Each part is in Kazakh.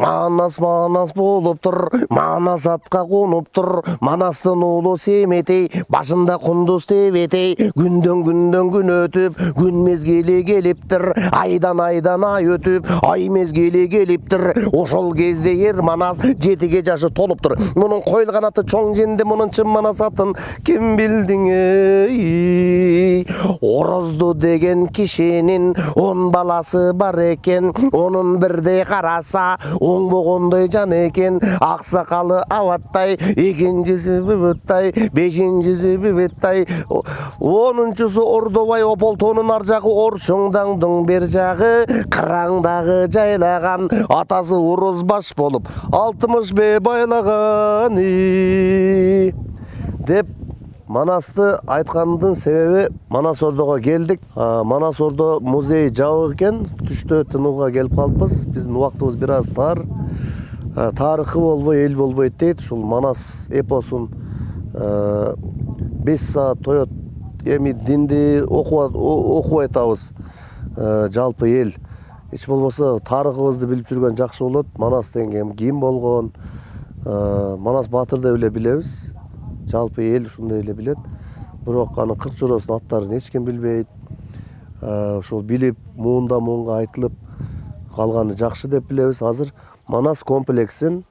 Манас болып тұр, Манас атқа қонып тұр, Манастың ұлы Семетей, башында құндыз тебетей, күнден күн өтіп, күн мезгілі келіптір, айдан ай өтіп, ай мезгілі келіптір, ошол кезде Манас жетіге жашы толыптыр. Мұның қойл қанаты чоң женді, мұның чын Манас атын кім білдің ей? Орозду деген кишенин 10 баласы бар екен, оның бірде қараса оң боғындай жан екен. Ақсақалы аваттай, екіншісі бүбіттай, бешіншісі бүбіттай, 10-шысы ордобай ополтонun ар жағы, оршыңдаңдың бер жағы, қыраңдағы жайлаған, атасы орозбаш болып 60 бе байлаған деп Манасты айтқандың себебі Манас Ордоға келдік. Манас Ордо музей жабық екен, түшті тынуға келіп қалыппыз. Біздің уақытымыз біраз тар. Тарихы болбой, ел болбой дейді. Шул Манас эпосын 5 саат тоет эми динди окуу айтабыз. Жалпы ел. Эч болбосо тарыхыбызды билип жүргөн жакшы болот. Манас деген ким болгон, Манас батырды эле билебиз. Жалпы ел ушундай эле билет. Бирок анын 40 жороосунун аттарын эч ким билбейт. Ошол билип, муунга айтылып калганы жакшы деп билебиз. Азыр Манас комплексин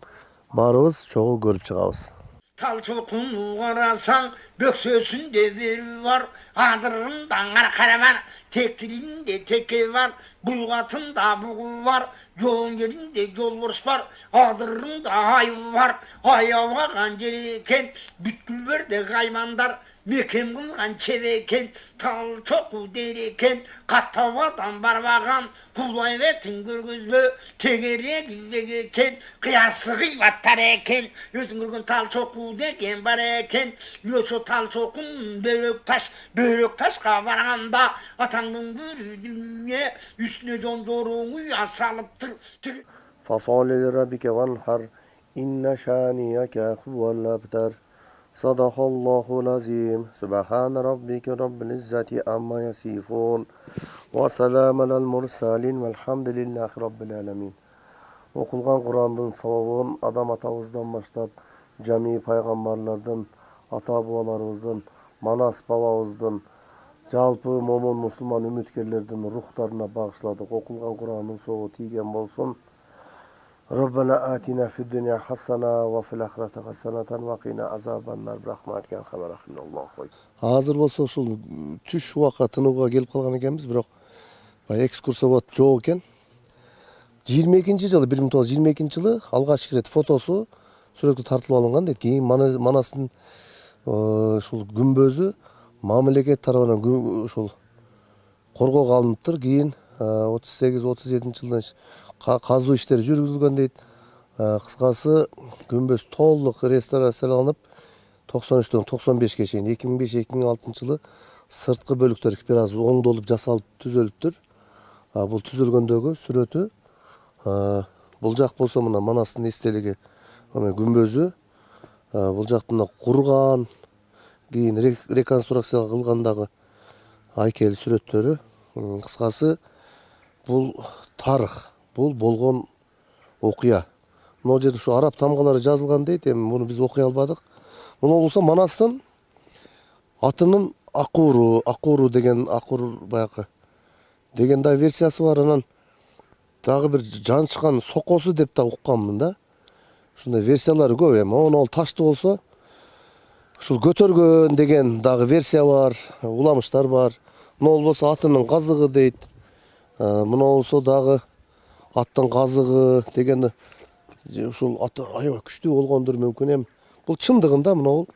баарыбыз чогуу көрүп чыгабыз. Talçokunu arasan böksösünde bir var, adırından arkaraman, tekilinde teke var, bulgatında buğul var, yoğun yerinde yol vuruş var, adırında hay var, ayava ganceriken, bütkülverde kaymandar, mekem kılgan çeveken, talçoku dereken, kattavadan barbağan, kullayvetin gürgüzlü, tegere güvegeken, kıyası kıyvattar eken, özün gürgün talçoku degen var eken, yosu talçokun börük taşka varanda, atandın görüdüğüne, üstüne jonjorunu yasalıptır. Fasoleli Rabbike vanhar, inne şaniyeke huvel abtar. Sadaqallahul azim. Subhane rabbike rabbil izzati amma yasifun. Ve selamun alel mursalin velhamdülillahi rabbil alamin. Okulgan Kur'an'ın savabın adam atabızdan başlap, cami paygambarlardan, ata babalarımızdan, Manas babamızdan, жалпы момун мусулман үмүткерлердин рухтарына багыштадык. Окулган Куранын соогу тийген болсун. Rabbana atina fid dunya hasana wa fil akhirati hasanatan wa qina azabannar. Rahmatke rahmanalloh. Азыр болсо ушул түш убакытынууга келип калган экенбиз, бирок экскурсовод жок экен. 22-жылы 1922-жылы алгачкы рет фотосу сүрөткө тартылып алынган дейт. Кийин Манастын ушул күмбөзү мамлекет тарабынан ушул коргоого алыныптыр. Кийин 38-37-жылдан казуу иштери жүргүзүлгөн дейт. Кыскасы күмбөз толук реставрацияланып 93-төн 95-ке чейин 2005-2006-жылы сырткы бөлүктөр бир аз оңдолуп жасалып түзөлүптүр. Бул түзөлгөндөгү сүрөтү. Бул жак болсо мына Манастын эстелиги күмбөзү. Бул жактан курган, кийин реконструкция кылгандагы айкел сүрөттөрү. Кыскасы бул тарых. Бул болгон окуя. Мына жерде ушу араб тамгалары жазылган дейт. Эми муну биз окуй албадык. Муну болсо Манастын атынын Акуру деген баягы деген да версиясы бар. Анан дагы бир жанчкан сокосу деп да укканмын да. Ушундай версиялары көп. Эми ол ташты болсо ушул көтөргөн деген дагы версия бар, уламыштар бар. Мына болсо атынын казыгы дейт. Мына болсо дагы аттын казыгы деген ушул аты аябай күчтүү болгондур мүмкүн. Эми бул чындыгында мына бул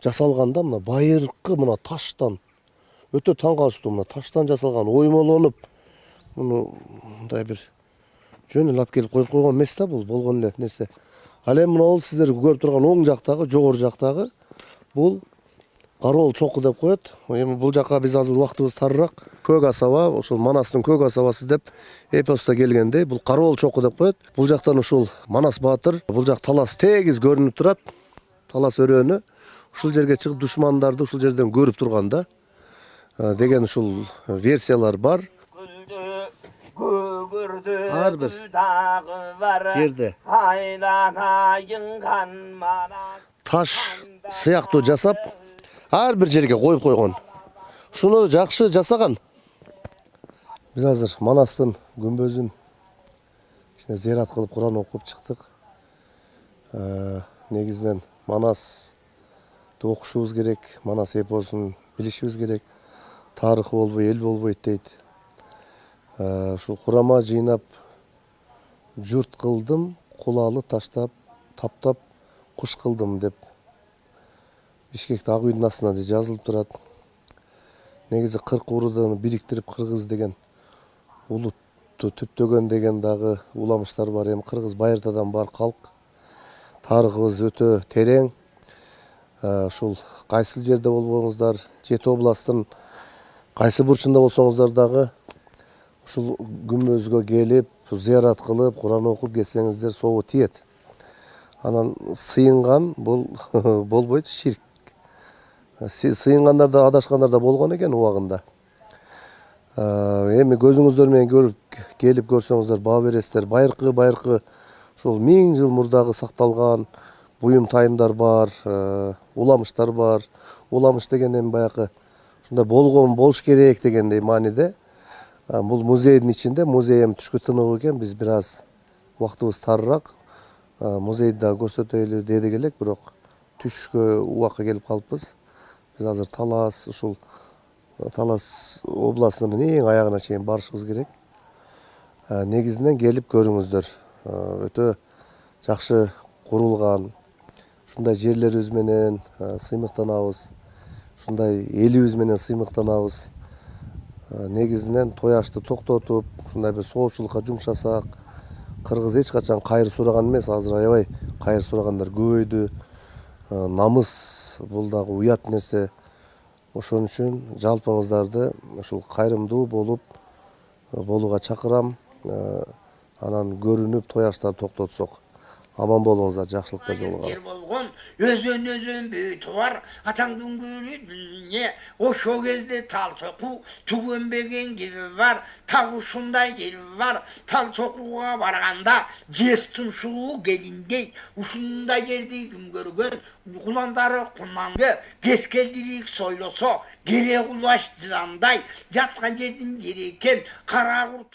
жасалганда мына байыркы мына таштан өтө таң калыштуу, мына таштан жасалган оймолонуп муну мындай бир жөн эле алып келип коюп койгон эмес да, бул болгон эле нерсе. Ал эми мына бул сиздер көрүп турган оң жактагы, жогору жактагы бул Кароол чоку деп коет. Эми бул жакка биз азыр убактыбыз тарыраак. Көк асаба, ошол Манастын көк асабасы деп эпоста келгендей, бул Кароол чоку деп коет. Бул жактан ушул Манас баатыр, бул жак талас тегиз көрүнүп турат. Талас өрөөнү. Ушул жерге чыгып душмандарды ушул жерден көрүп турганда деген ушул версиялар бар. Har bir жерде таш сыяктуу жасап, ар бир жерге коюп койгон. Шуну жакшы жасаган. Биз азыр Манастын күмбөзүн ичине зыярат кылып Куран окуп чыктык. Негизинен Манасты окушубуз керек, Манас эпосун билишибиз керек. Тарыхы болбой эл болбойт дейт. Ушул курама жыйнап журт кылдым, кулалы таштап, таптап куш кылдым деп Бишкекте Ак үйдүн астына жазылып турат. Негизи 40 уруудан бириктирип кыргыз деген улутту түптөгөн деген дагы уламыштар бар. Эми кыргыз байыртадан бар калк. Тарыхыбыз өтө терең. Ушул кайсы жерде болбоңуздар, Жети областтын кайсы бурчунда болсоңуздар дагы ушул күмбөзгө келип, зыярат кылып, Куран окуп кетсеңиздер собу тиет. Анан сыйынган бул болбойт, ширк. Сыйынгандар да адашкандар да болгон экен убагында. Эми көзүңүздөр менен көрүп келип көрсөңүздөр баа бересиздер. Байыркы ушул 1000 жыл мурдагы сакталган буюм тайымдар бар, уламыштар бар. Уламыш деген эми баягы ушундай болгон болуш керек дегендей мааниде. Бул музейдин ичинде, музей эми түшкү тыныгы экен, биз бир аз убактыбыз тарыраак музейди да көрсөтөйлү дедик элек, бирок түшкө убакка келип калыппыз. Биз азыр Талас, ушул Талас областынын эң аягына чейин барышыбыз керек. Негизинен келип көрүңүздөр. Өтө жакшы курулган. Ушундай жерлерибиз менен сыймыктанабыз. Ушундай элибиз менен сыймыктанабыз. Негизинен той ашты токтотуп, ушундай бир соопчулукка жумшасак, кыргыз эч качан кайыр сураган эмес, азыр аябай кайыр сурагандар көбөйдү. Намыс бул дагы уят нерсе. Ошон үчүн жалпыңыздарды ушул кайрымдуу болууга чакырам. Анан көрүнүп той аштарды токтотсок. Аман болуңуздар, жакшылыкта жолугалы. Өзөн büyütü var, atandın gülü dünya. O şu gezde tal çoku, tügönbegen gibi var, tavuşunday gibi var. Tal çokuğa varganda, jestun şuğu gelinde, uşunda geldi gün görgön, kulanları kunlandı, geskeldirik soyloso, gere ulaştıranday, yatkan yerdin gereken, kara kurtu.